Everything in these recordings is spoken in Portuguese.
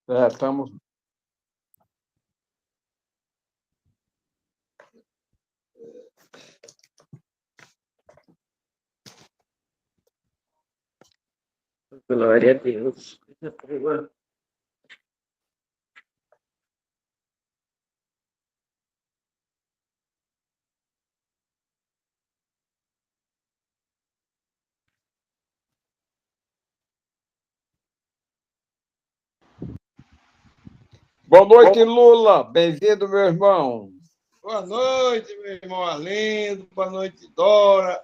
Estamos. Glória a Deus. Boa noite, Lula. Bem-vindo, meu irmão. Boa noite, meu irmão Arlindo. Boa noite, Dora.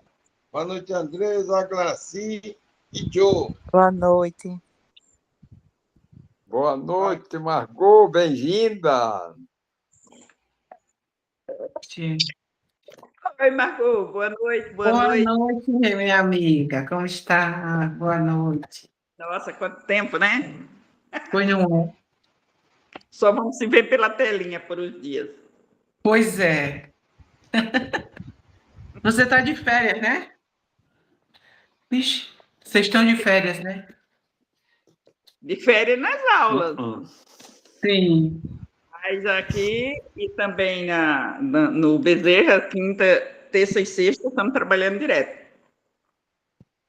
Boa noite, Andresa, Glaci e Joe. Boa noite. Boa noite, Margot. Bem-vinda. Oi, Margot. Boa noite. Boa noite, minha amiga. Como está? Boa noite. Nossa, quanto tempo, né? Pois não é? Só vamos se ver pela telinha por uns dias. Pois é. Você está de férias, né? Vixe, vocês estão de férias, né? De férias nas aulas. Sim. Mas aqui e também no Bezerra, quinta, terça e sexta, estamos trabalhando direto.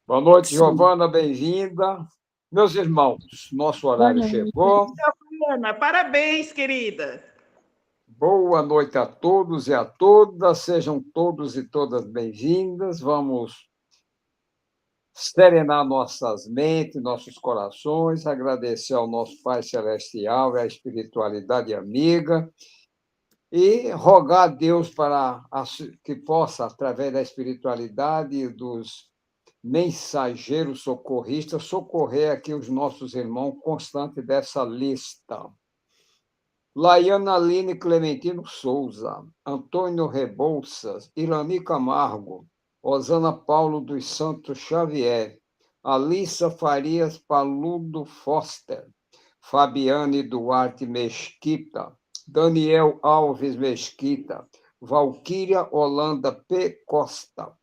Boa noite, Giovana. Bem-vinda. Meus irmãos, nosso horário chegou. Giovana, parabéns, querida. Boa noite a todos e a todas. Sejam todos e todas bem-vindas. Vamos serenar nossas mentes, nossos corações, agradecer ao nosso Pai Celestial e à espiritualidade amiga e rogar a Deus para que possa, através da espiritualidade e dos mensageiros socorristas, socorrer aqui os nossos irmãos constantes dessa lista. Laiana Aline Clementino Souza, Antônio Rebouças, Irani Camargo, Osana Paulo dos Santos Xavier, Alissa Farias Paludo Foster, Fabiane Duarte Mesquita, Daniel Alves Mesquita, Valquíria Holanda P. Costa,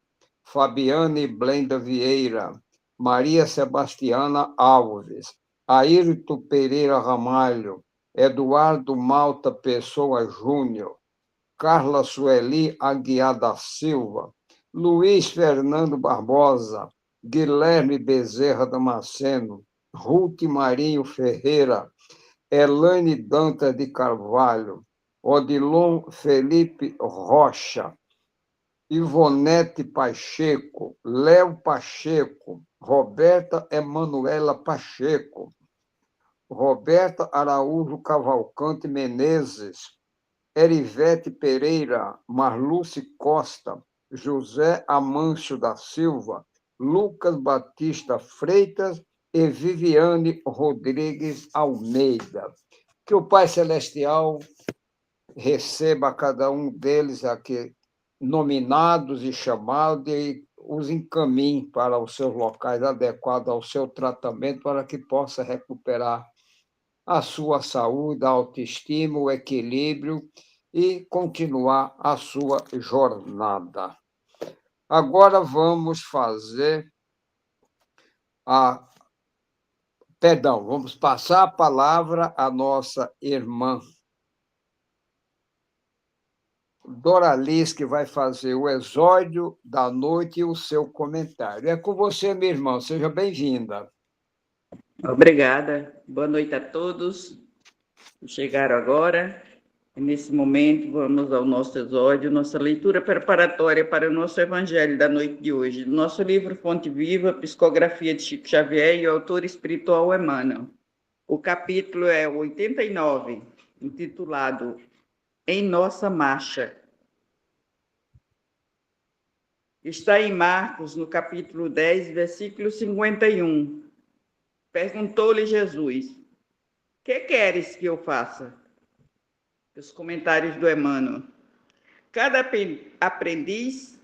Fabiane Blenda Vieira, Maria Sebastiana Alves, Ayrton Pereira Ramalho, Eduardo Malta Pessoa Júnior, Carla Sueli Aguiar da Silva, Luiz Fernando Barbosa, Guilherme Bezerra Damasceno, Ruth Marinho Ferreira, Elaine Dantas de Carvalho, Odilon Felipe Rocha, Ivonete Pacheco, Léo Pacheco, Roberta Emanuela Pacheco, Roberta Araújo Cavalcante Menezes, Erivete Pereira, Marluce Costa, José Amâncio da Silva, Lucas Batista Freitas e Viviane Rodrigues Almeida. Que o Pai Celestial receba cada um deles aqui nominados e chamados e os encaminhe para os seus locais adequados ao seu tratamento para que possa recuperar a sua saúde, a autoestima, o equilíbrio e continuar a sua jornada. Agora vamos fazer vamos passar a palavra à nossa irmã Doralice, que vai fazer o exórdio da noite e o seu comentário. É com você, minha irmã. Seja bem-vinda. Obrigada. Boa noite a todos que chegaram agora. E nesse momento, vamos ao nosso exórdio, nossa leitura preparatória para o nosso evangelho da noite de hoje. Nosso livro Fonte Viva, Psicografia de Chico Xavier e o autor espiritual Emmanuel. O capítulo é 89, intitulado Em Nossa Marcha. Está em Marcos, no capítulo 10, versículo 51. Perguntou-lhe Jesus: que queres que eu faça? Os comentários do Emmanuel. Cada aprendiz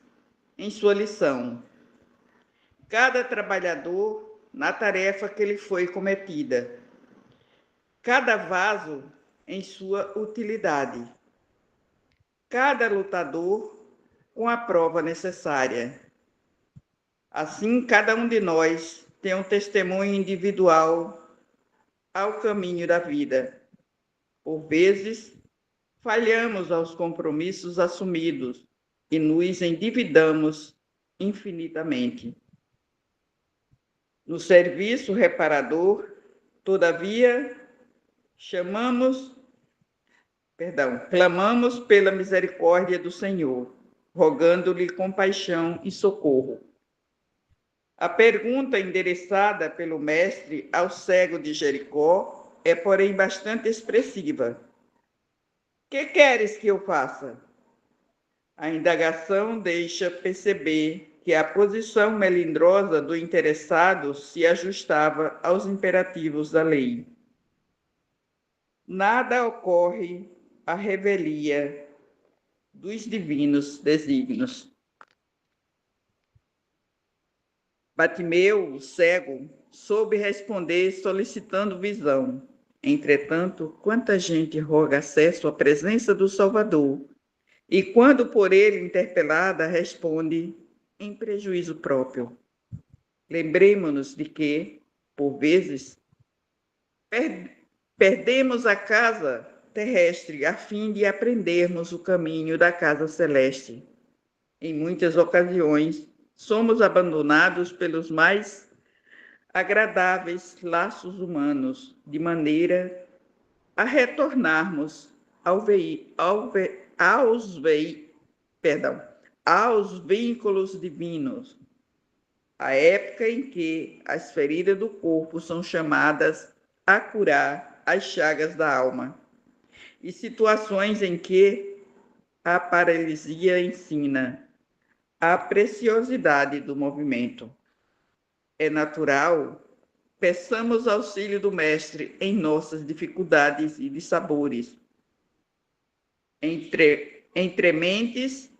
em sua lição. Cada trabalhador na tarefa que lhe foi cometida. Cada vaso em sua utilidade. Cada lutador com a prova necessária. Assim, cada um de nós tem um testemunho individual ao caminho da vida. Por vezes, falhamos aos compromissos assumidos e nos endividamos infinitamente. No serviço reparador, todavia, clamamos pela misericórdia do Senhor, rogando-lhe compaixão e socorro. A pergunta endereçada pelo mestre ao cego de Jericó é, porém, bastante expressiva. Que queres que eu faça? A indagação deixa perceber que a posição melindrosa do interessado se ajustava aos imperativos da lei. Nada ocorre à revelia dos divinos desígnios. Bartimeu, o cego, soube responder solicitando visão. Entretanto, quanta gente roga acesso à presença do Salvador, e quando por ele interpelada, responde em prejuízo próprio. Lembremos-nos de que, por vezes, perdemos a casa terrestre a fim de aprendermos o caminho da casa celeste. Em muitas ocasiões, somos abandonados pelos mais agradáveis laços humanos, de maneira a retornarmos aos vínculos divinos, a época em que as feridas do corpo são chamadas a curar as chagas da alma, e situações em que a paralisia ensina a preciosidade do movimento. É natural, peçamos auxílio do Mestre em nossas dificuldades e dissabores. Entre mentes,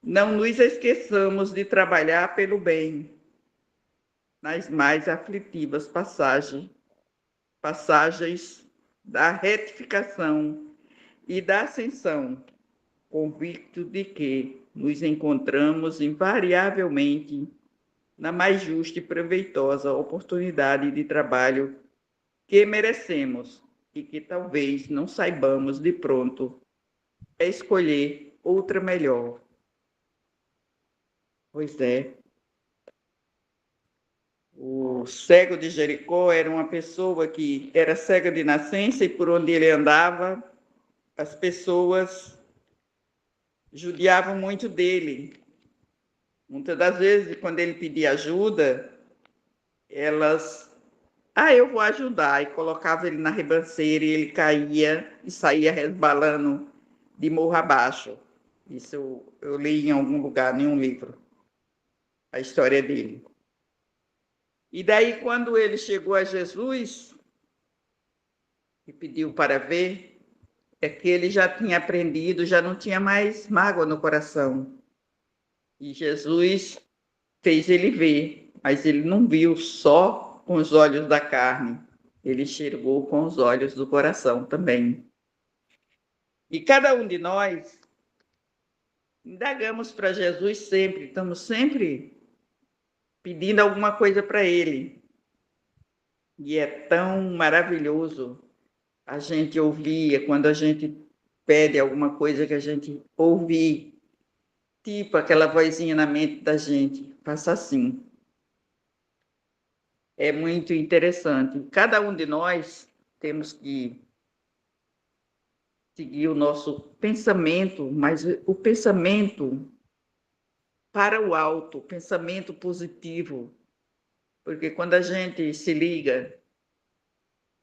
não nos esqueçamos de trabalhar pelo bem, nas mais aflitivas passagens da retificação e da ascensão, convicto de que nos encontramos invariavelmente na mais justa e proveitosa oportunidade de trabalho que merecemos e que talvez não saibamos de pronto escolher outra melhor. Pois é. O cego de Jericó era uma pessoa que era cega de nascença e por onde ele andava, as pessoas judiavam muito dele. Muitas das vezes, quando ele pedia ajuda, elas... eu vou ajudar. E colocava ele na ribanceira e ele caía e saía resbalando de morro abaixo. Isso eu li em algum lugar, em um livro, a história dele. E daí, quando ele chegou a Jesus e pediu para ver, é que ele já tinha aprendido, já não tinha mais mágoa no coração. E Jesus fez ele ver, mas ele não viu só com os olhos da carne, ele enxergou com os olhos do coração também. E cada um de nós indagamos para Jesus sempre, estamos sempre pedindo alguma coisa para ele. E é tão maravilhoso a gente ouvir, quando a gente pede alguma coisa que a gente ouvir, tipo aquela vozinha na mente da gente, faça assim. É muito interessante. Cada um de nós temos que seguir o nosso pensamento, mas o pensamento para o alto, pensamento positivo. Porque quando a gente se liga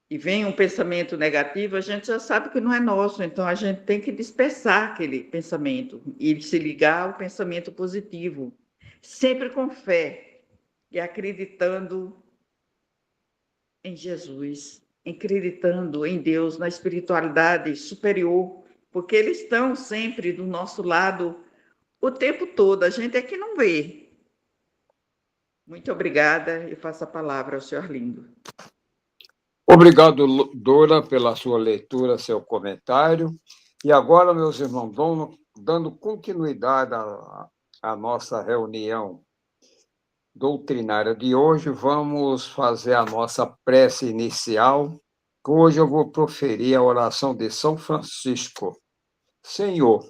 e vem um pensamento negativo, a gente já sabe que não é nosso, então a gente tem que dispersar aquele pensamento e se ligar ao pensamento positivo, sempre com fé e acreditando em Jesus, acreditando em Deus, na espiritualidade superior, porque eles estão sempre do nosso lado o tempo todo, a gente é que não vê. Muito obrigada e passo a palavra ao senhor Arlindo. Obrigado, Dora, pela sua leitura, seu comentário. E agora, meus irmãos, vamos dando continuidade à nossa reunião doutrinária de hoje, vamos fazer a nossa prece inicial que hoje eu vou proferir a oração de São Francisco. Senhor,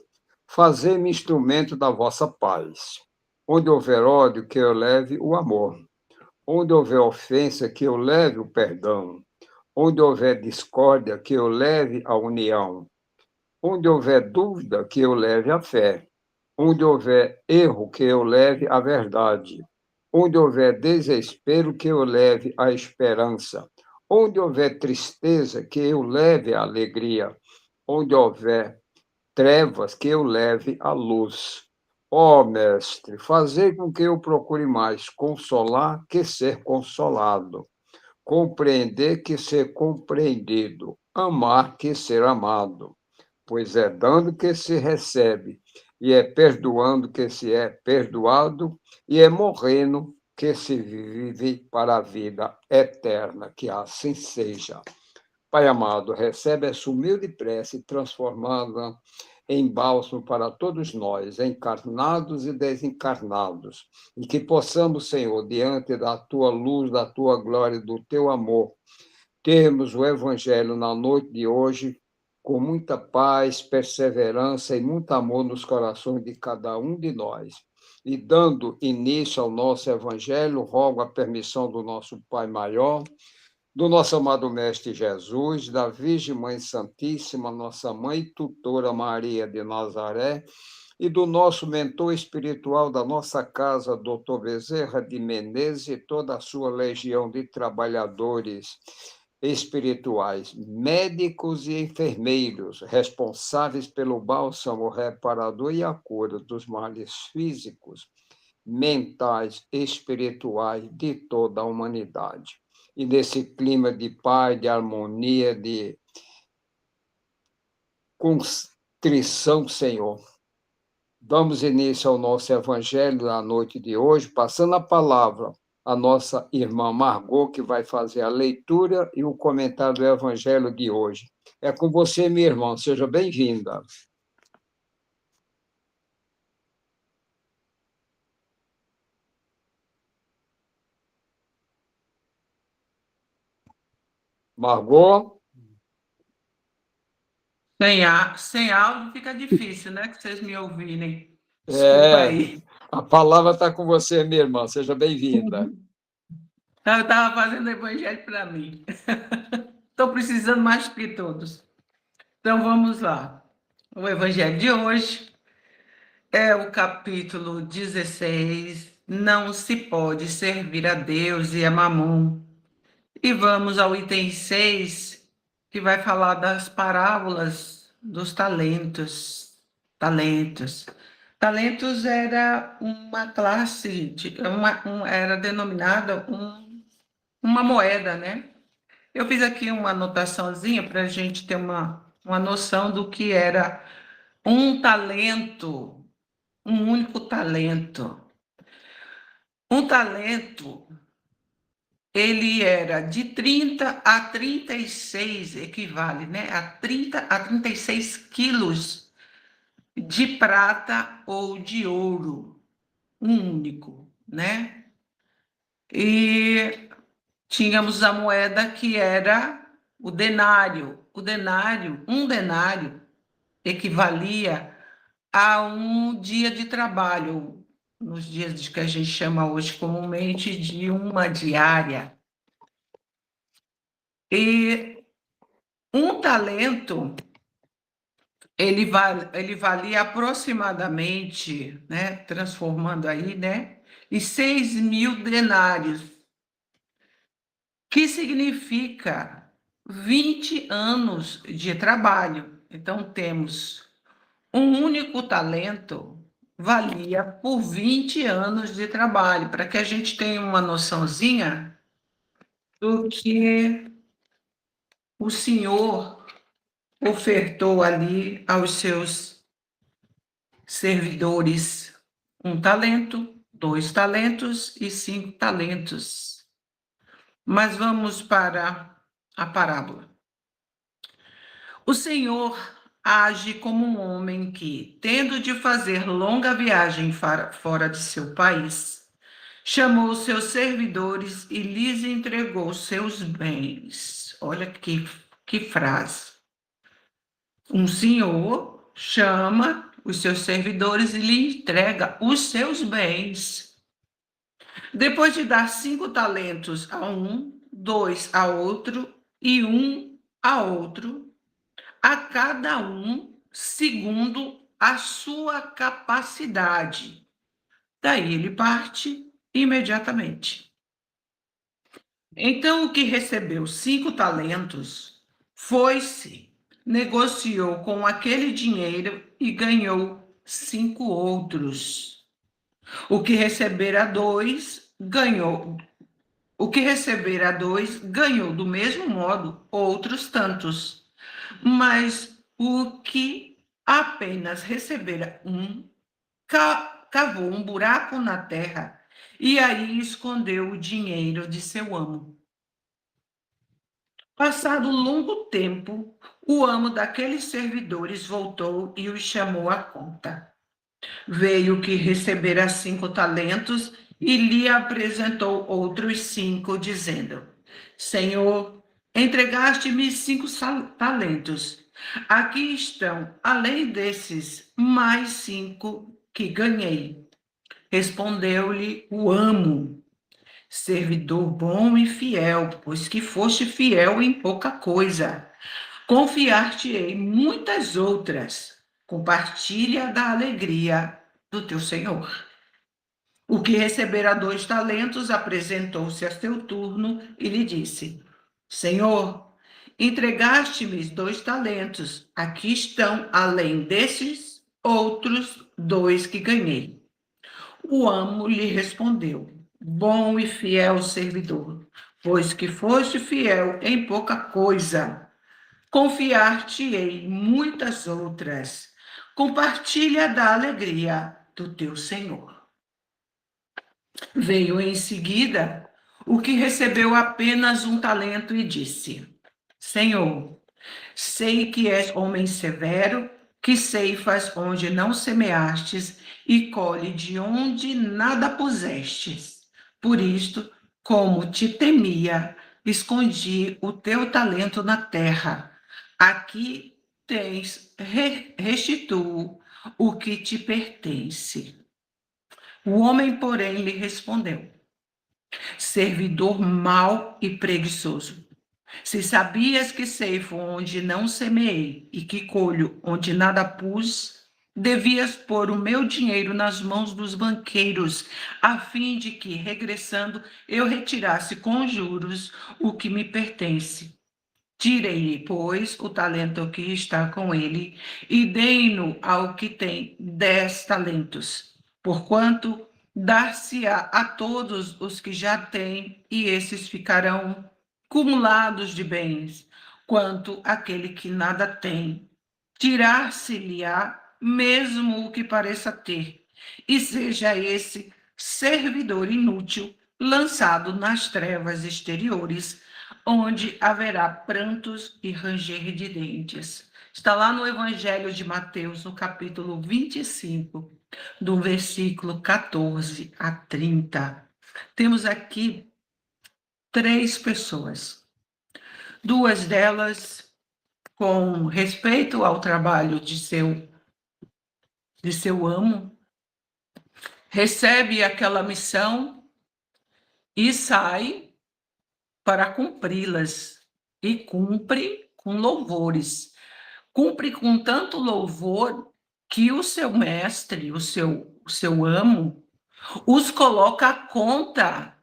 fazei-me instrumento da vossa paz. Onde houver ódio, que eu leve o amor. Onde houver ofensa, que eu leve o perdão. Onde houver discórdia, que eu leve a união. Onde houver dúvida, que eu leve a fé. Onde houver erro, que eu leve a verdade. Onde houver desespero, que eu leve a esperança. Onde houver tristeza, que eu leve a alegria. Onde houver trevas, que eu leve a luz. Ó Mestre, fazei com que eu procure mais consolar que ser consolado, compreender que ser compreendido, amar que ser amado, pois é dando que se recebe, e é perdoando que se é perdoado, e é morrendo que se vive para a vida eterna, que assim seja. Pai amado, recebe essa humilde prece transformada em bálsamo para todos nós, encarnados e desencarnados, e que possamos, Senhor, diante da tua luz, da tua glória, do teu amor, termos o Evangelho na noite de hoje com muita paz, perseverança e muito amor nos corações de cada um de nós. E dando início ao nosso Evangelho, rogo a permissão do nosso Pai Maior, do nosso amado Mestre Jesus, da Virgem Mãe Santíssima, nossa Mãe e Tutora Maria de Nazaré, e do nosso mentor espiritual da nossa casa, Dr. Bezerra de Menezes, e toda a sua legião de trabalhadores espirituais, médicos e enfermeiros, responsáveis pelo bálsamo reparador e a cura dos males físicos, mentais, espirituais de toda a humanidade. E nesse clima de paz, de harmonia, de contrição, Senhor, damos início ao nosso Evangelho na noite de hoje, passando a palavra à nossa irmã Margot, que vai fazer a leitura e o comentário do Evangelho de hoje. É com você, minha irmã, seja bem-vinda. Margot? Sem áudio fica difícil, né? Que vocês me ouvirem. Desculpa aí. A palavra está com você, minha irmã, seja bem-vinda. Eu estava fazendo evangelho para mim. Estou precisando mais do que todos. Então, vamos lá. O evangelho de hoje é o capítulo 16. Não se pode servir a Deus e a Mamon. E vamos ao item 6, que vai falar das parábolas dos talentos. Talentos era uma classe, era denominada uma moeda, né? Eu fiz aqui uma anotaçãozinha para a gente ter uma noção do que era um talento, um único talento. Um talento, ele era de 30 a 36, equivale, né? A 30 a 36 quilos de prata ou de ouro, um único, né? E tínhamos a moeda que era o denário. Um denário equivalia a um dia de trabalho, nos dias que a gente chama hoje comumente de uma diária. E um talento, ele valia aproximadamente, né, transformando aí, né, em 6.000 denários, que significa 20 anos de trabalho. Então, temos um único talento valia por 20 anos de trabalho, para que a gente tenha uma noçãozinha do que o Senhor ofertou ali aos seus servidores 1 talento, 2 talentos e 5 talentos. Mas vamos para a parábola. O Senhor age como um homem que, tendo de fazer longa viagem fora de seu país, chamou seus servidores e lhes entregou seus bens. Olha que Que frase! Um senhor chama os seus servidores e lhe entrega os seus bens. Depois de dar 5 talentos a um, 2 a outro e 1 a outro, a cada um segundo a sua capacidade. Daí ele parte imediatamente. Então, o que recebeu 5 talentos foi-se, negociou com aquele dinheiro e ganhou 5 outros. O que recebera 2 ganhou. O que recebera 2 ganhou do mesmo modo outros tantos. Mas o que apenas recebera 1 cavou um buraco na terra e aí escondeu o dinheiro de seu amo. Passado longo tempo, o amo daqueles servidores voltou e os chamou à conta. Veio que recebera 5 talentos e lhe apresentou outros 5, dizendo: Senhor, entregaste-me 5 talentos. Aqui estão, além desses, mais 5 que ganhei. Respondeu-lhe o amo: servidor bom e fiel, pois que foste fiel em pouca coisa, confiar-te-ei muitas outras. Compartilha da alegria do teu senhor. O que recebera 2 talentos apresentou-se a seu turno e lhe disse: Senhor, entregaste-me 2 talentos. Aqui estão, além desses, outros 2 que ganhei. O amo lhe respondeu: Bom e fiel servidor, pois que foste fiel em pouca coisa, confiar-te-ei muitas outras. Compartilha da alegria do teu senhor. Veio em seguida o que recebeu apenas 1 talento e disse: Senhor, sei que és homem severo, que ceifas onde não semeastes e colhe de onde nada pusestes. Por isto, como te temia, escondi o teu talento na terra. Aqui tens, restituo o que te pertence. O homem, porém, lhe respondeu: servidor mau e preguiçoso. Se sabias que ceifo onde não semeei e que colho onde nada pus, devias pôr o meu dinheiro nas mãos dos banqueiros, a fim de que, regressando, eu retirasse com juros o que me pertence. Tirei-lhe, pois, o talento que está com ele e dei-no ao que tem 10 talentos, porquanto dar-se-á a todos os que já têm, e esses ficarão cumulados de bens, quanto aquele que nada tem. Tirar-se-lhe-á mesmo o que pareça ter, e seja esse servidor inútil lançado nas trevas exteriores, onde haverá prantos e ranger de dentes. Está lá no Evangelho de Mateus, no capítulo 25, do versículo 14 a 30. Temos aqui 3 pessoas. 2 delas com respeito ao trabalho de seu amo, recebe aquela missão e sai para cumpri-las, e cumpre com louvores. Cumpre com tanto louvor que o seu mestre, o seu amo, os coloca à conta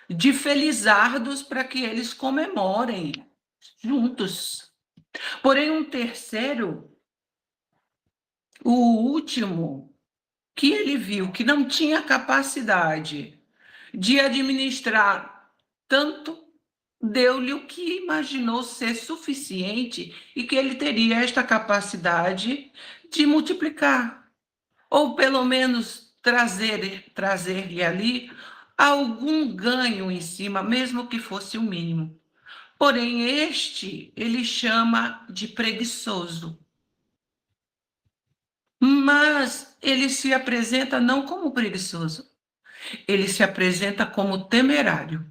de felizardos para que eles comemorem juntos. Porém, um terceiro, o último, que ele viu que não tinha capacidade de administrar tanto, deu-lhe o que imaginou ser suficiente e que ele teria esta capacidade de multiplicar, ou pelo menos trazer-lhe ali algum ganho em cima, mesmo que fosse o mínimo. Porém, ele chama de preguiçoso. Mas ele se apresenta não como preguiçoso, ele se apresenta como temerário.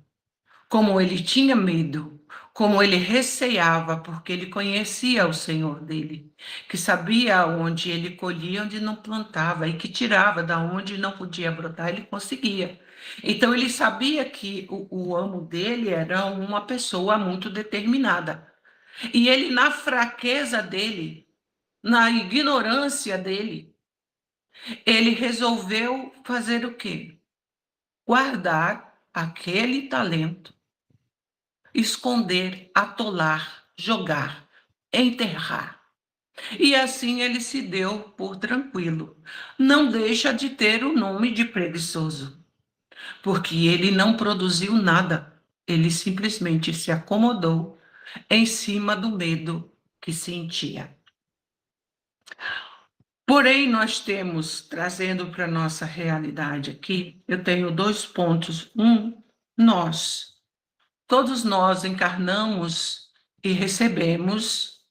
Como ele tinha medo, como ele receava, porque ele conhecia o Senhor dele, que sabia onde ele colhia, onde não plantava, e que tirava da onde não podia brotar, ele conseguia. Então, ele sabia que o amo dele era uma pessoa muito determinada. E ele, na fraqueza dele, na ignorância dele, ele resolveu fazer o quê? Guardar aquele talento, esconder, atolar, jogar, enterrar. E assim ele se deu por tranquilo. Não deixa de ter o nome de preguiçoso, porque ele não produziu nada. Ele simplesmente se acomodou em cima do medo que sentia. Porém, nós temos, trazendo para a nossa realidade aqui, eu tenho 2 pontos. Nós. Todos nós encarnamos e recebemos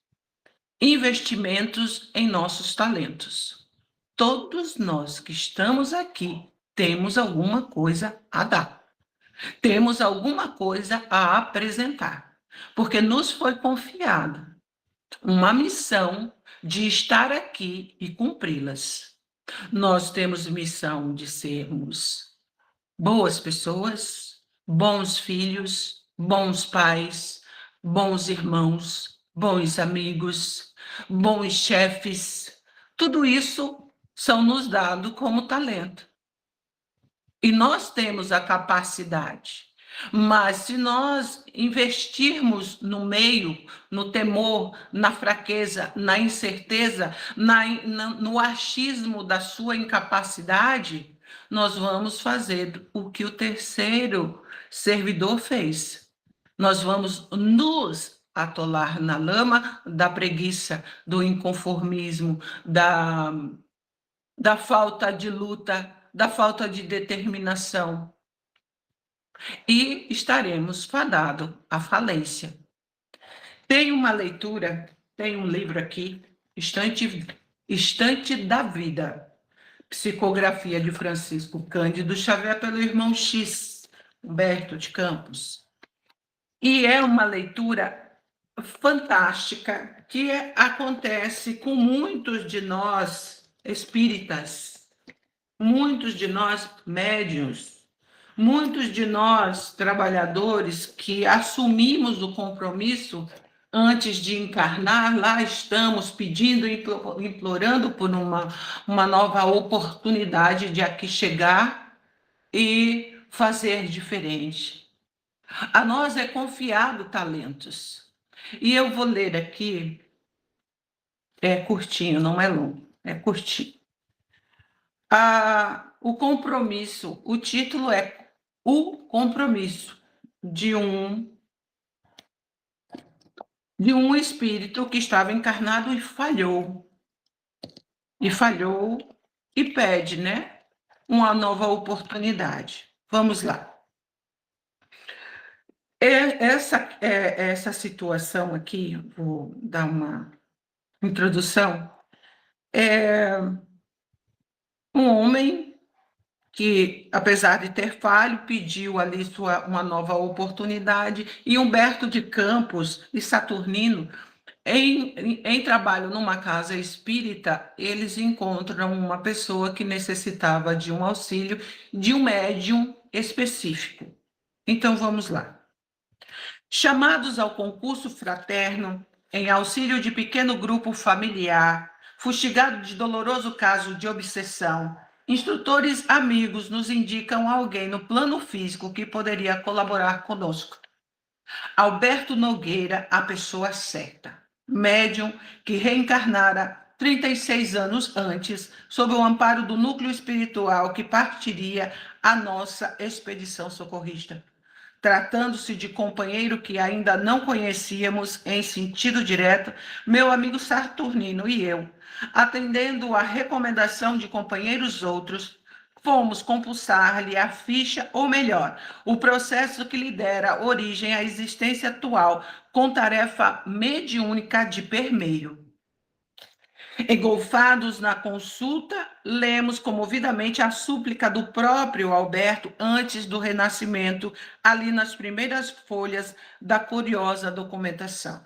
investimentos em nossos talentos. Todos nós que estamos aqui temos alguma coisa a dar. Temos alguma coisa a apresentar, porque nos foi confiada uma missão de estar aqui e cumpri-las. Nós temos missão de sermos boas pessoas, bons filhos, bons pais, bons irmãos, bons amigos, bons chefes. Tudo isso são nos dado como talento. E nós temos a capacidade. Mas se nós investirmos no meio, no temor, na fraqueza, na incerteza, no achismo da sua incapacidade, nós vamos fazer o que o terceiro servidor fez. Nós vamos nos atolar na lama da preguiça, do inconformismo, da falta de luta, da falta de determinação. E estaremos fadados à falência. Tem uma leitura, tem um livro aqui, Estante da Vida, psicografia de Francisco Cândido Xavier pelo irmão X, Humberto de Campos. E é uma leitura fantástica que acontece com muitos de nós espíritas, muitos de nós médiuns, muitos de nós trabalhadores que assumimos o compromisso antes de encarnar, lá estamos pedindo, implorando por uma nova oportunidade de aqui chegar e fazer diferente. A nós é confiado talentos. E eu vou ler aqui, é curtinho, não é longo, é curtinho. O compromisso, o título é O Compromisso de um espírito que estava encarnado e falhou. E pede, né, uma nova oportunidade. Vamos lá. Essa situação aqui, vou dar uma introdução, é um homem que, apesar de ter falho, pediu ali uma nova oportunidade, e Humberto de Campos e Saturnino, em trabalho numa casa espírita, eles encontram uma pessoa que necessitava de um auxílio de um médium específico. Então, vamos lá. Chamados ao concurso fraterno, em auxílio de pequeno grupo familiar, fustigado de doloroso caso de obsessão, instrutores amigos nos indicam alguém no plano físico que poderia colaborar conosco. Alberto Nogueira, a pessoa certa. Médium que reencarnara 36 anos antes, sob o amparo do núcleo espiritual que partiria a nossa expedição socorrista. Tratando-se de companheiro que ainda não conhecíamos em sentido direto, meu amigo Saturnino e eu, atendendo à recomendação de companheiros outros, fomos compulsar-lhe a ficha, ou melhor, o processo que lhe dera origem à existência atual, com tarefa mediúnica de permeio. Engolfados na consulta lemos comovidamente a súplica do próprio Alberto antes do renascimento, ali nas primeiras folhas da curiosa documentação.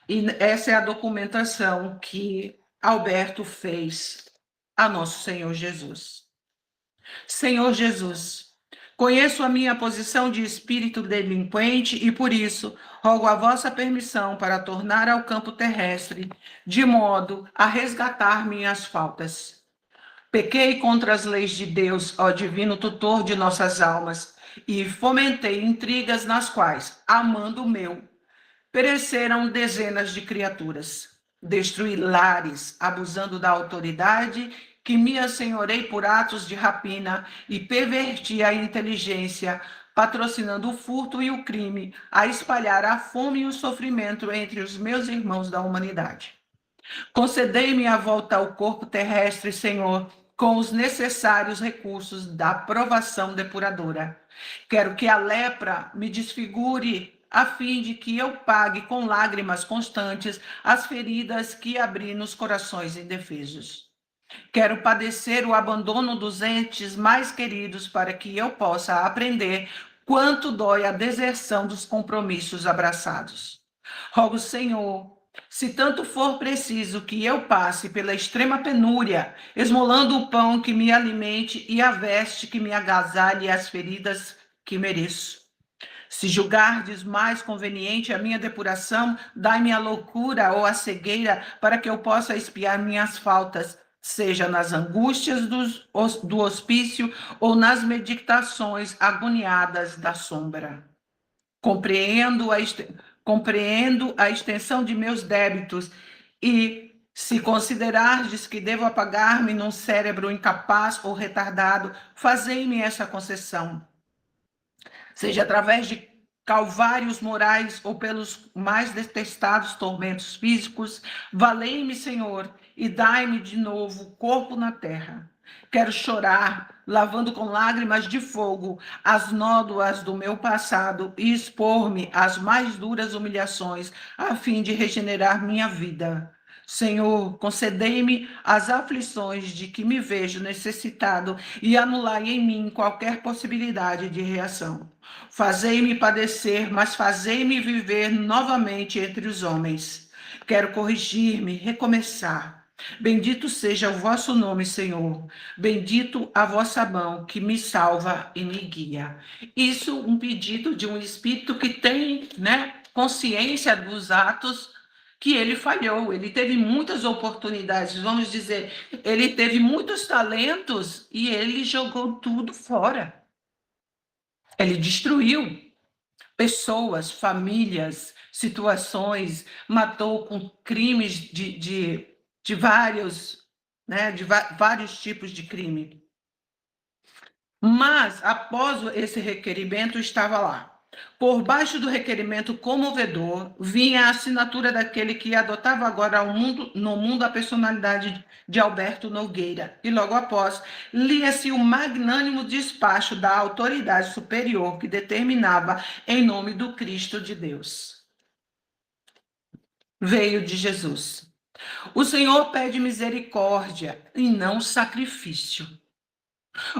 E essa é a documentação que Alberto fez a nosso Senhor Jesus. Senhor Jesus, conheço a minha posição de espírito delinquente e, por isso, rogo a vossa permissão para tornar ao campo terrestre, de modo a resgatar minhas faltas. Pequei contra as leis de Deus, ó divino tutor de nossas almas, e fomentei intrigas nas quais, amando o meu, pereceram dezenas de criaturas. Destruí lares, abusando da autoridade que me assenhorei por atos de rapina e perverti a inteligência, patrocinando o furto e o crime, a espalhar a fome e o sofrimento entre os meus irmãos da humanidade. Concedei-me a volta ao corpo terrestre, Senhor, com os necessários recursos da provação depuradora. Quero que a lepra me desfigure, a fim de que eu pague com lágrimas constantes as feridas que abri nos corações indefesos. Quero padecer o abandono dos entes mais queridos para que eu possa aprender quanto dói a deserção dos compromissos abraçados. Rogo, Senhor, se tanto for preciso que eu passe pela extrema penúria, esmolando o pão que me alimente e a veste que me agasalhe as feridas que mereço. Se julgardes mais conveniente a minha depuração, dai-me a loucura ou a cegueira para que eu possa expiar minhas faltas, seja nas angústias do hospício ou nas meditações agoniadas da sombra. Compreendo a extensão de meus débitos e, se considerardes que devo apagar-me num cérebro incapaz ou retardado, fazei-me essa concessão. Seja através de calvários morais ou pelos mais detestados tormentos físicos, valei-me, Senhor, e dai-me de novo corpo na terra. Quero chorar, lavando com lágrimas de fogo as nódoas do meu passado e expor-me às mais duras humilhações, a fim de regenerar minha vida. Senhor, concedei-me as aflições de que me vejo necessitado e anulai em mim qualquer possibilidade de reação. Fazei-me padecer, mas fazei-me viver novamente entre os homens. Quero corrigir-me, recomeçar. Bendito seja o vosso nome, Senhor. Bendito a vossa mão que me salva e me guia. Isso um pedido de um espírito que tem, consciência dos atos que ele falhou. Ele teve muitas oportunidades, vamos dizer, ele teve muitos talentos e ele jogou tudo fora. Ele destruiu pessoas, famílias, situações, matou com crimes de vários, vários tipos de crime. Mas, após esse requerimento, estava lá. Por baixo do requerimento comovedor, vinha a assinatura daquele que adotava agora no mundo a personalidade de Alberto Nogueira. E logo após, lia-se o magnânimo despacho da autoridade superior que determinava em nome do Cristo de Deus. Veio de Jesus. O Senhor pede misericórdia e não sacrifício.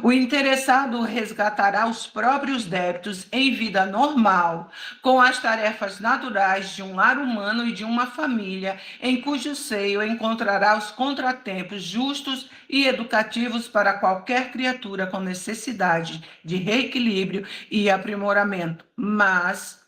O interessado resgatará os próprios débitos em vida normal, com as tarefas naturais de um lar humano e de uma família, em cujo seio encontrará os contratempos justos e educativos para qualquer criatura com necessidade de reequilíbrio e aprimoramento. Mas,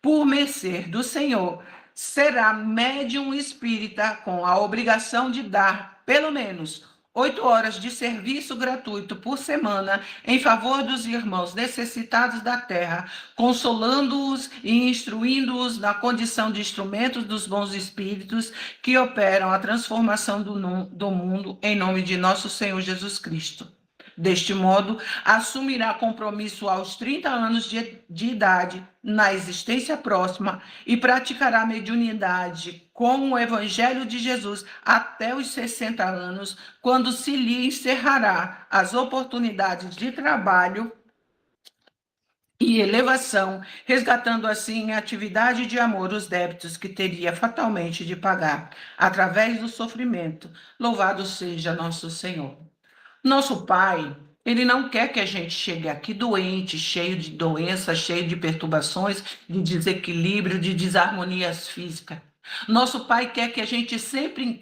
por mercê do Senhor, será médium espírita com a obrigação de dar, pelo menos, 8 horas de serviço gratuito por semana em favor dos irmãos necessitados da terra, consolando-os e instruindo-os na condição de instrumentos dos bons espíritos que operam a transformação do mundo em nome de nosso Senhor Jesus Cristo. Deste modo, assumirá compromisso aos 30 anos de idade na existência próxima e praticará mediunidade com o Evangelho de Jesus até os 60 anos, quando se lhe encerrará as oportunidades de trabalho e elevação, resgatando assim em atividade de amor os débitos que teria fatalmente de pagar através do sofrimento. Louvado seja nosso Senhor. Nosso Pai, ele não quer que a gente chegue aqui doente, cheio de doenças, cheio de perturbações, de desequilíbrio, de desarmonias físicas. Nosso Pai quer que a gente sempre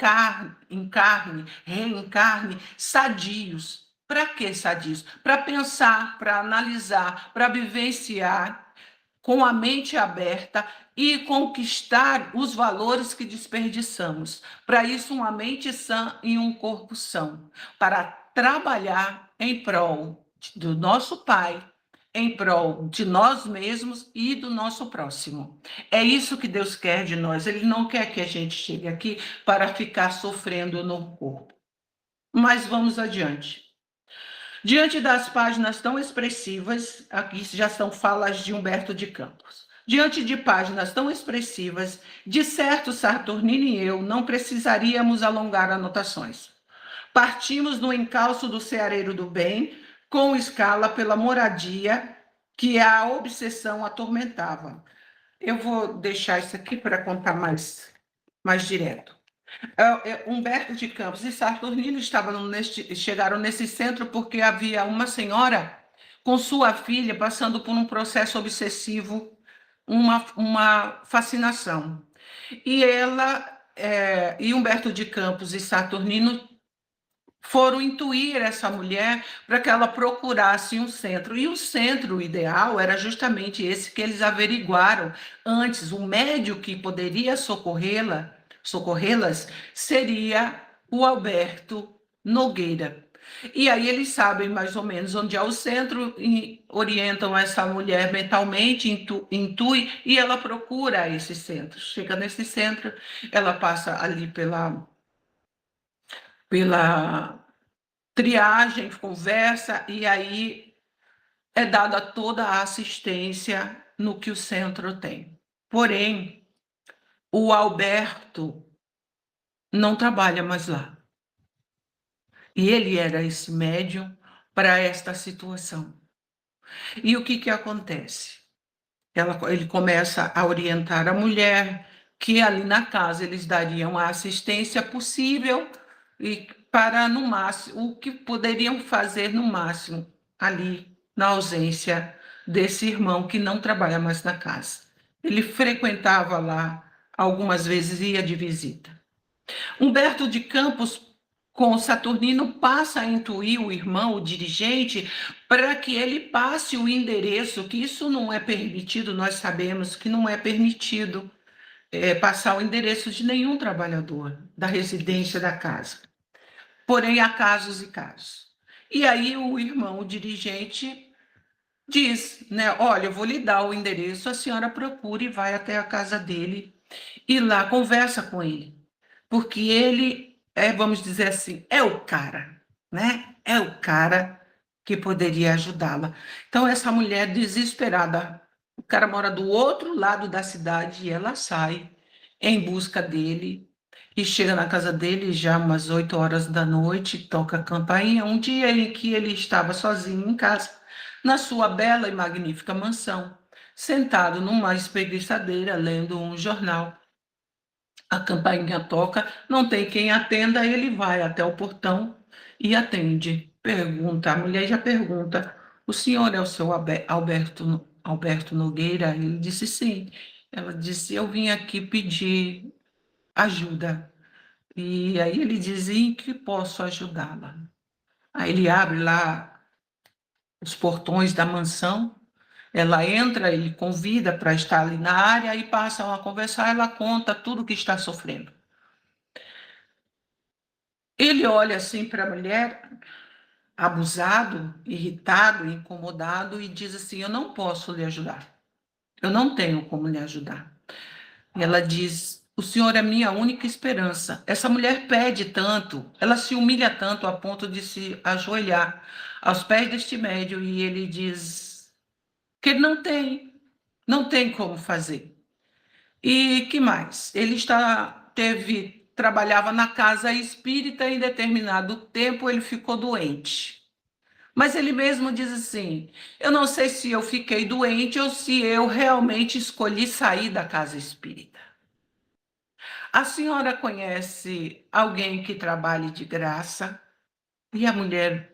reencarne sadios. Para que sadios? Para pensar, para analisar, para vivenciar com a mente aberta e conquistar os valores que desperdiçamos. Para isso, uma mente sã e um corpo são. Para trabalhar em prol do nosso Pai, em prol de nós mesmos e do nosso próximo. É isso que Deus quer de nós. Ele não quer que a gente chegue aqui para ficar sofrendo no corpo. Mas vamos adiante. Diante das páginas tão expressivas, aqui já são falas de Humberto de Campos. Diante de páginas tão expressivas, de certo Saturnino e eu não precisaríamos alongar anotações. Partimos no encalço do Ceareiro do Bem, com escala pela moradia que a obsessão atormentava. Eu vou deixar isso aqui para contar mais direto. Humberto de Campos e Saturnino chegaram nesse centro porque havia uma senhora com sua filha passando por um processo obsessivo, uma fascinação. E Humberto de Campos e Saturnino foram intuir essa mulher para que ela procurasse um centro. E o centro ideal era justamente esse que eles averiguaram antes. O médium que poderia socorrê-las seria o Alberto Nogueira. E aí eles sabem mais ou menos onde é o centro e orientam essa mulher mentalmente, intui, e ela procura esse centro. Chega nesse centro, ela passa ali pela triagem, conversa, e aí é dada toda a assistência no que o centro tem. Porém, o Alberto não trabalha mais lá. E ele era esse médium para esta situação. E o que acontece? Ele começa a orientar a mulher que ali na casa eles dariam a assistência possível e para, no máximo, o que poderiam fazer no máximo ali, na ausência desse irmão que não trabalha mais na casa. Ele frequentava lá, algumas vezes ia de visita. Humberto de Campos, com Saturnino, passa a intuir o irmão, o dirigente, para que ele passe o endereço, que isso não é permitido, nós sabemos que não é permitido passar o endereço de nenhum trabalhador da residência da casa. Porém, há casos e casos. E aí o irmão, o dirigente, diz, né, olha, eu vou lhe dar o endereço, a senhora procura e vai até a casa dele e lá conversa com ele. Porque ele vamos dizer assim, é o cara, né? É o cara que poderia ajudá-la. Então, essa mulher desesperada, o cara mora do outro lado da cidade e ela sai em busca dele e chega na casa dele já umas 8 horas da noite, toca a campainha, um dia em que ele estava sozinho em casa, na sua bela e magnífica mansão, sentado numa espreguiçadeira, lendo um jornal. A campainha toca, não tem quem atenda, ele vai até o portão e atende. Pergunta, a mulher já pergunta, o senhor é o seu Alberto Nogueira? Ele disse sim. Ela disse, eu vim aqui pedir ajuda. E aí ele diz, em que posso ajudá-la? Aí ele abre lá os portões da mansão, ela entra, ele convida para estar ali na área e passam a conversar, ela conta tudo o que está sofrendo. Ele olha assim para a mulher, abusado, irritado, incomodado, e diz assim, eu não posso lhe ajudar. Eu não tenho como lhe ajudar. E ela diz, o senhor é minha única esperança. Essa mulher pede tanto, ela se humilha tanto a ponto de se ajoelhar aos pés deste médium, e ele diz que ele não tem como fazer. E que mais? Ele trabalhava na casa espírita e em determinado tempo ele ficou doente. Mas ele mesmo diz assim, eu não sei se eu fiquei doente ou se eu realmente escolhi sair da casa espírita. A senhora conhece alguém que trabalhe de graça? E a mulher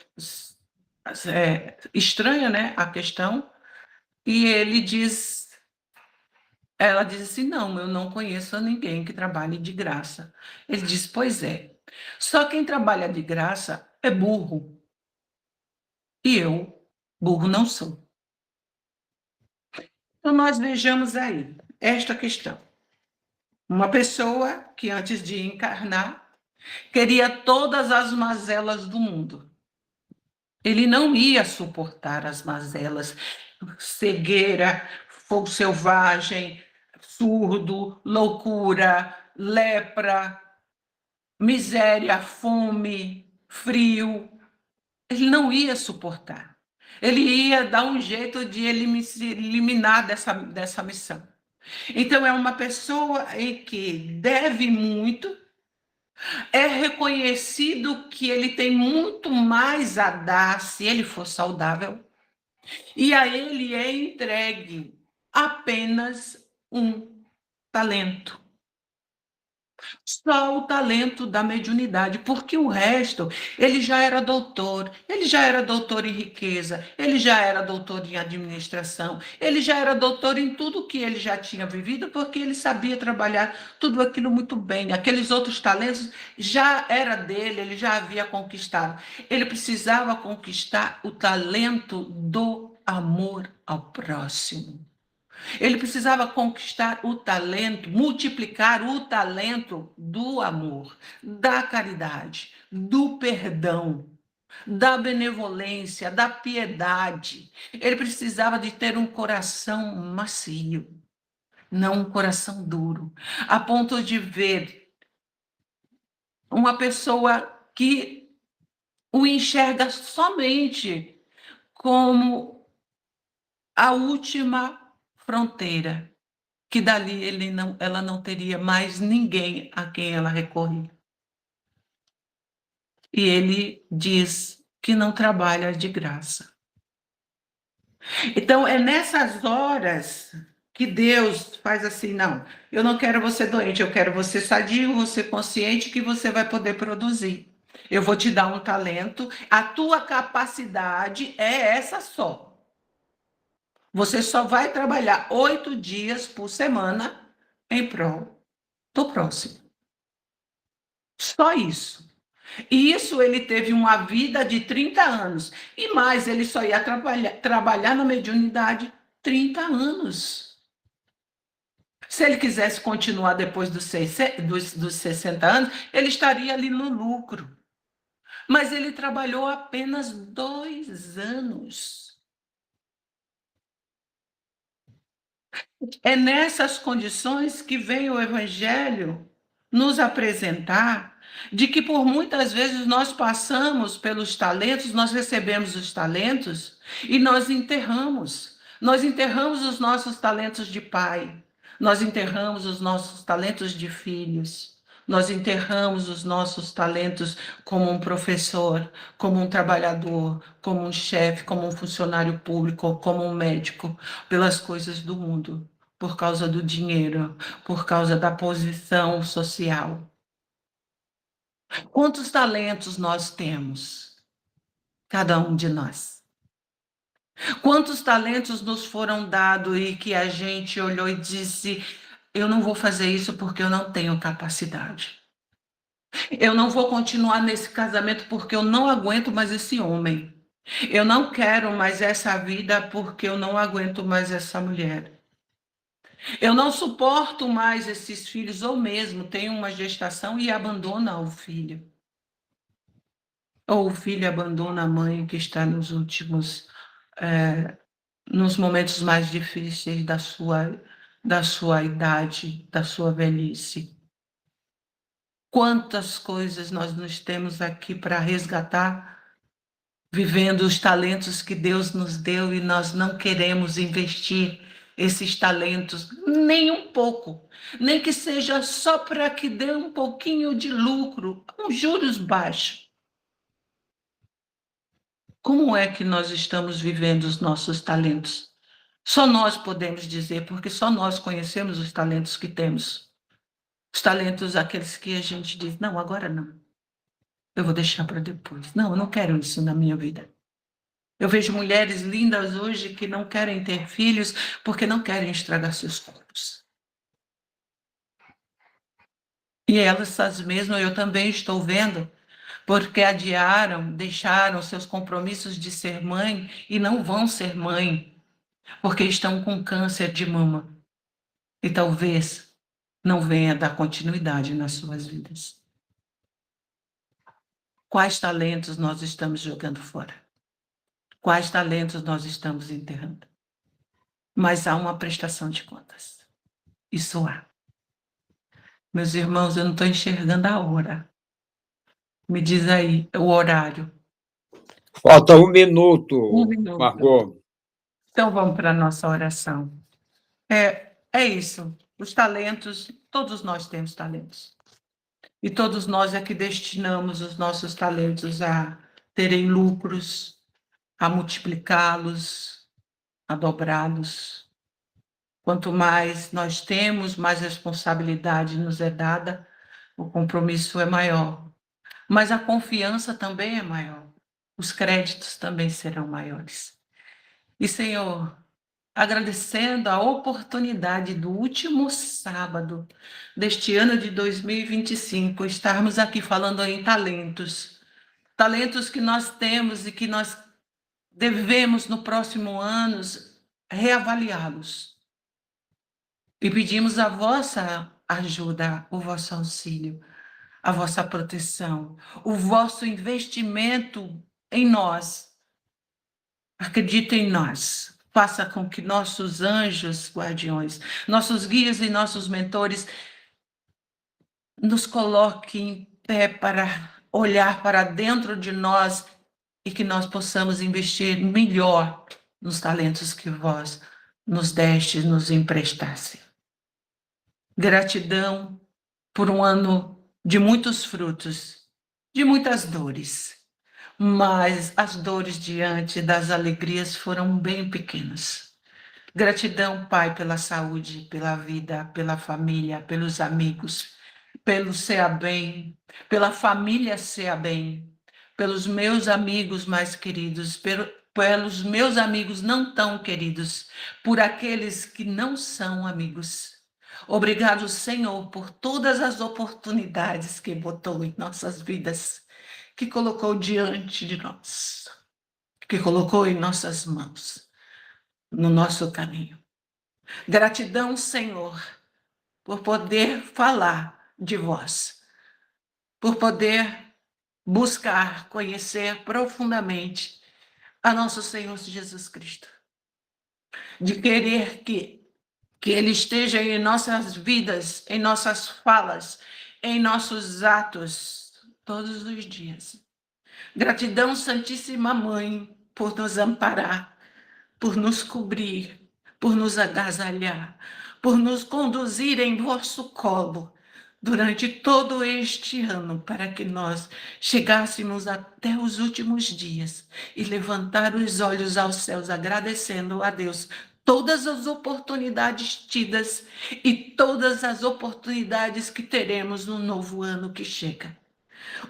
estranha, né, a questão, e ela diz assim, não, eu não conheço ninguém que trabalhe de graça. Ele diz, pois é, só quem trabalha de graça é burro, e eu, burro não sou. Então, nós vejamos aí esta questão. Uma pessoa que antes de encarnar, queria todas as mazelas do mundo. Ele não ia suportar as mazelas, cegueira, fogo selvagem, surdo, loucura, lepra, miséria, fome, frio. Ele não ia suportar. Ele ia dar um jeito de ele se eliminar dessa missão. Então, é uma pessoa em que deve muito, é reconhecido que ele tem muito mais a dar se ele for saudável, e a ele é entregue apenas um talento. Só o talento da mediunidade, porque o resto, ele já era doutor em riqueza, ele já era doutor em administração, ele já era doutor em tudo que ele já tinha vivido, porque ele sabia trabalhar tudo aquilo muito bem. Aqueles outros talentos já era dele, ele já havia conquistado. Ele precisava conquistar o talento do amor ao próximo. Ele precisava conquistar o talento, multiplicar o talento do amor, da caridade, do perdão, da benevolência, da piedade. Ele precisava de ter um coração macio, não um coração duro, a ponto de ver uma pessoa que o enxerga somente como a última fronteira, que dali ela não teria mais ninguém a quem ela recorrer. E ele diz que não trabalha de graça. Então, é nessas horas que Deus faz assim, não, eu não quero você doente, eu quero você sadio, você consciente, que você vai poder produzir. Eu vou te dar um talento, a tua capacidade é essa só. Você só vai trabalhar 8 dias por semana em prol do próximo. Só isso. E isso ele teve uma vida de 30 anos. E mais, ele só ia trabalhar na mediunidade 30 anos. Se ele quisesse continuar depois dos 60 anos, ele estaria ali no lucro. Mas ele trabalhou apenas 2 anos. É nessas condições que vem o Evangelho nos apresentar de que por muitas vezes nós passamos pelos talentos, nós recebemos os talentos e nós enterramos. Nós enterramos os nossos talentos de pai, nós enterramos os nossos talentos de filhos, nós enterramos os nossos talentos como um professor, como um trabalhador, como um chefe, como um funcionário público, como um médico, pelas coisas do mundo, por causa do dinheiro, por causa da posição social. Quantos talentos nós temos? Cada um de nós. Quantos talentos nos foram dados e que a gente olhou e disse, eu não vou fazer isso porque eu não tenho capacidade. Eu não vou continuar nesse casamento porque eu não aguento mais esse homem. Eu não quero mais essa vida porque eu não aguento mais essa mulher. Eu não suporto mais esses filhos, ou mesmo tenho uma gestação e abandona o filho. Ou o filho abandona a mãe que está nos nos momentos mais difíceis da sua idade, da sua velhice. Quantas coisas nós nos temos aqui para resgatar, vivendo os talentos que Deus nos deu e nós não queremos investir esses talentos, nem um pouco, nem que seja só para que dê um pouquinho de lucro, com juros baixos. Como é que nós estamos vivendo os nossos talentos? Só nós podemos dizer, porque só nós conhecemos os talentos que temos. Os talentos, aqueles que a gente diz, não, agora não. eu vou deixar para depois. Não, eu não quero isso na minha vida. Eu vejo mulheres lindas hoje que não querem ter filhos porque não querem estragar seus corpos. E elas mesmas, eu também estou vendo, porque adiaram, deixaram seus compromissos de ser mãe e não vão ser mãe, porque estão com câncer de mama. E talvez não venha dar continuidade nas suas vidas. Quais talentos nós estamos jogando fora? Quais talentos nós estamos enterrando? Mas há uma prestação de contas. Isso há. Meus irmãos, eu não estou enxergando a hora. Me diz aí o horário. Falta 1 minuto, 1 minuto. Margot. Então vamos para a nossa oração. É isso. Os talentos, todos nós temos talentos. E todos nós é que destinamos os nossos talentos a terem lucros, a multiplicá-los, a dobrá-los. Quanto mais nós temos, mais responsabilidade nos é dada, o compromisso é maior. Mas a confiança também é maior. Os créditos também serão maiores. E, Senhor, agradecendo a oportunidade do último sábado deste ano de 2025, estarmos aqui falando em talentos. Talentos que nós temos e que nós devemos, no próximo ano, reavaliá-los. E pedimos a vossa ajuda, o vosso auxílio, a vossa proteção, o vosso investimento em nós. Acredita em nós. Faça com que nossos anjos guardiões, nossos guias e nossos mentores nos coloquem em pé para olhar para dentro de nós e que nós possamos investir melhor nos talentos que vós nos deste, nos emprestaste. Gratidão por um ano de muitos frutos, de muitas dores, mas as dores diante das alegrias foram bem pequenas. Gratidão, Pai, pela saúde, pela vida, pela família, pelos amigos, pelo Bem, pela família Bem, pelos meus amigos mais queridos, pelos meus amigos não tão queridos, por aqueles que não são amigos. Obrigado, Senhor, por todas as oportunidades que botou em nossas vidas, que colocou diante de nós, que colocou em nossas mãos, no nosso caminho. Gratidão, Senhor, por poder falar de vós, por poder buscar, conhecer profundamente a nosso Senhor Jesus Cristo, de querer que Ele esteja em nossas vidas, em nossas falas, em nossos atos, todos os dias. Gratidão, Santíssima Mãe, por nos amparar, por nos cobrir, por nos agasalhar, por nos conduzir em vosso colo durante todo este ano, para que nós chegássemos até os últimos dias e levantar os olhos aos céus, agradecendo a Deus todas as oportunidades tidas e todas as oportunidades que teremos no novo ano que chega.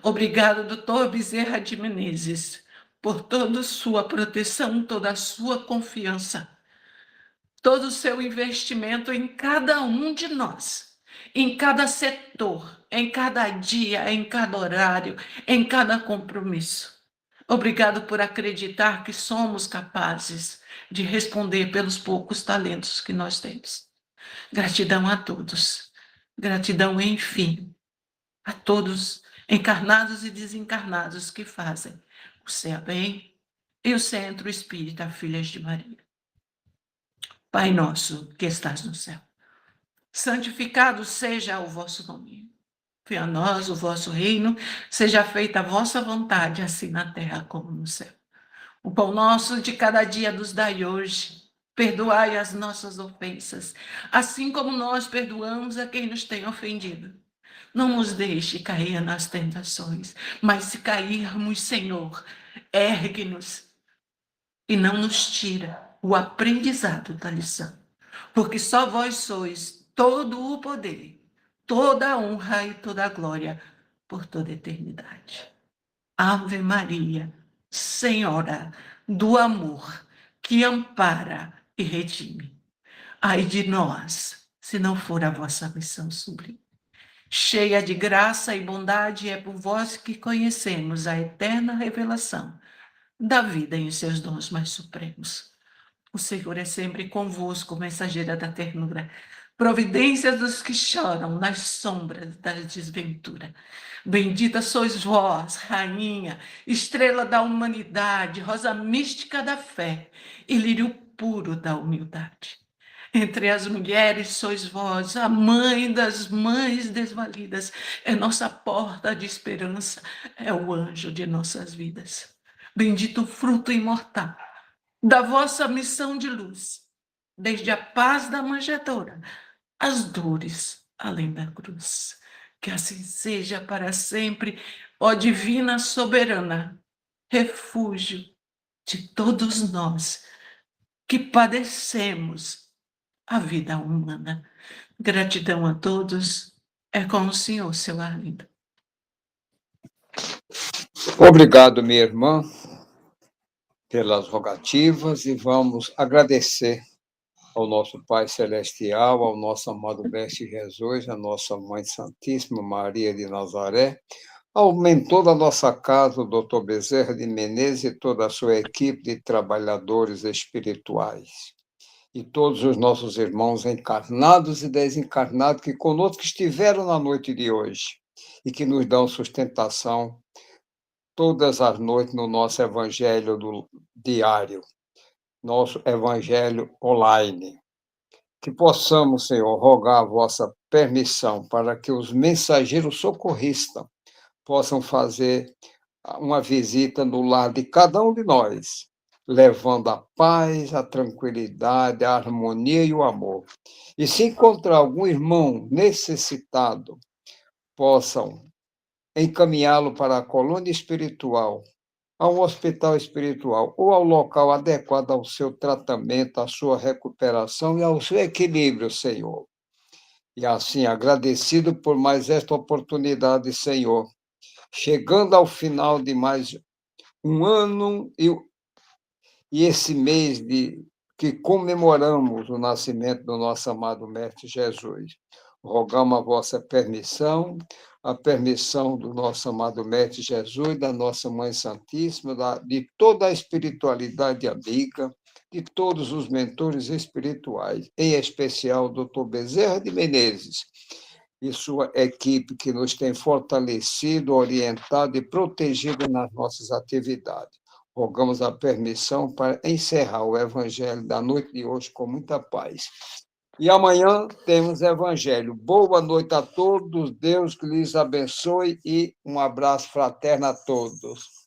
Obrigado, doutor Bezerra de Menezes, por toda a sua proteção, toda a sua confiança, todo o seu investimento em cada um de nós, em cada setor, em cada dia, em cada horário, em cada compromisso. Obrigado por acreditar que somos capazes de responder pelos poucos talentos que nós temos. Gratidão a todos. Gratidão, enfim, a todos, encarnados e desencarnados, que fazem o Bem e o Centro Espírita Filhas de Maria. Pai nosso que estás no céu, santificado seja o vosso nome. Venha a nós o vosso reino, seja feita a vossa vontade, assim na terra como no céu. O pão nosso de cada dia nos dai hoje. Perdoai as nossas ofensas, assim como nós perdoamos a quem nos tem ofendido. Não nos deixe cair nas tentações, mas se cairmos, Senhor, ergue-nos e não nos tira o aprendizado da lição, porque só vós sois todo o poder, toda a honra e toda a glória por toda a eternidade. Ave Maria, Senhora do amor, que ampara e redime. Ai de nós, se não for a vossa missão sublime. Cheia de graça e bondade, é por vós que conhecemos a eterna revelação da vida em seus dons mais supremos. O Senhor é sempre convosco, mensageira da ternura, providências dos que choram nas sombras da desventura. Bendita sois vós, rainha, estrela da humanidade, rosa mística da fé e lírio puro da humildade. Entre as mulheres sois vós, a mãe das mães desvalidas, é nossa porta de esperança, é o anjo de nossas vidas. Bendito o fruto imortal da vossa missão de luz, desde a paz da manjedoura, as dores além da cruz. Que assim seja para sempre, ó divina soberana, refúgio de todos nós que padecemos a vida humana. Gratidão a todos. É com o Senhor, seu Arlindo. Obrigado, minha irmã, pelas rogativas, e vamos agradecer ao nosso Pai Celestial, ao nosso amado Mestre Jesus, à nossa Mãe Santíssima Maria de Nazaré, ao mentor da nossa casa, o Dr. Bezerra de Menezes, e toda a sua equipe de trabalhadores espirituais, e todos os nossos irmãos encarnados e desencarnados que conosco estiveram na noite de hoje e que nos dão sustentação todas as noites no nosso evangelho diário, nosso evangelho online. Que possamos, Senhor, rogar a vossa permissão para que os mensageiros socorristas possam fazer uma visita no lar de cada um de nós, levando a paz, a tranquilidade, a harmonia e o amor. E se encontrar algum irmão necessitado, possam encaminhá-lo para a colônia espiritual, ao hospital espiritual ou ao local adequado ao seu tratamento, à sua recuperação e ao seu equilíbrio, Senhor. E assim, agradecido por mais esta oportunidade, Senhor, chegando ao final de mais um ano e esse mês que comemoramos o nascimento do nosso amado Mestre Jesus. Rogamos a vossa permissão, a permissão do nosso amado Mestre Jesus, da nossa Mãe Santíssima, de toda a espiritualidade amiga, de todos os mentores espirituais, em especial o Dr. Bezerra de Menezes e sua equipe que nos tem fortalecido, orientado e protegido nas nossas atividades. Rogamos a permissão para encerrar o Evangelho da noite de hoje com muita paz. E amanhã temos Evangelho. Boa noite a todos, Deus que lhes abençoe e um abraço fraterno a todos.